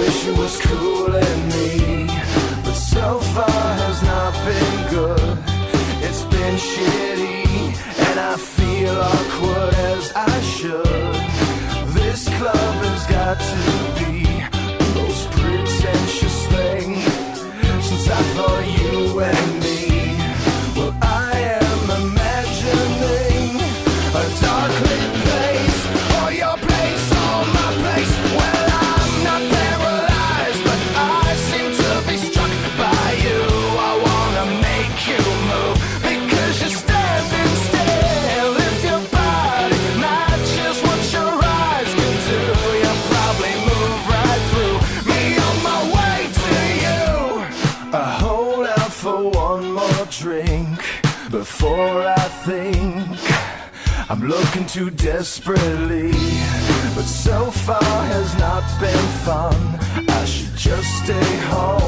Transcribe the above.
wish it was cooling me, but so far has not been good. It's been shitty, and I feel awkward as I should. This club has got to be the most pretentious thing since I thought you and me. Well, I am imagining a dark lit place, or your place, or my place. Well, I'm not paralyzed, but I seem to be struck by you. I wanna make you move because you're standing still. If your body matches what your eyes can do, you'll probably move right through me on my way to you. I hold out for one more drink before I think I'm looking too desperately, but so far has not been fun. I should just stay home.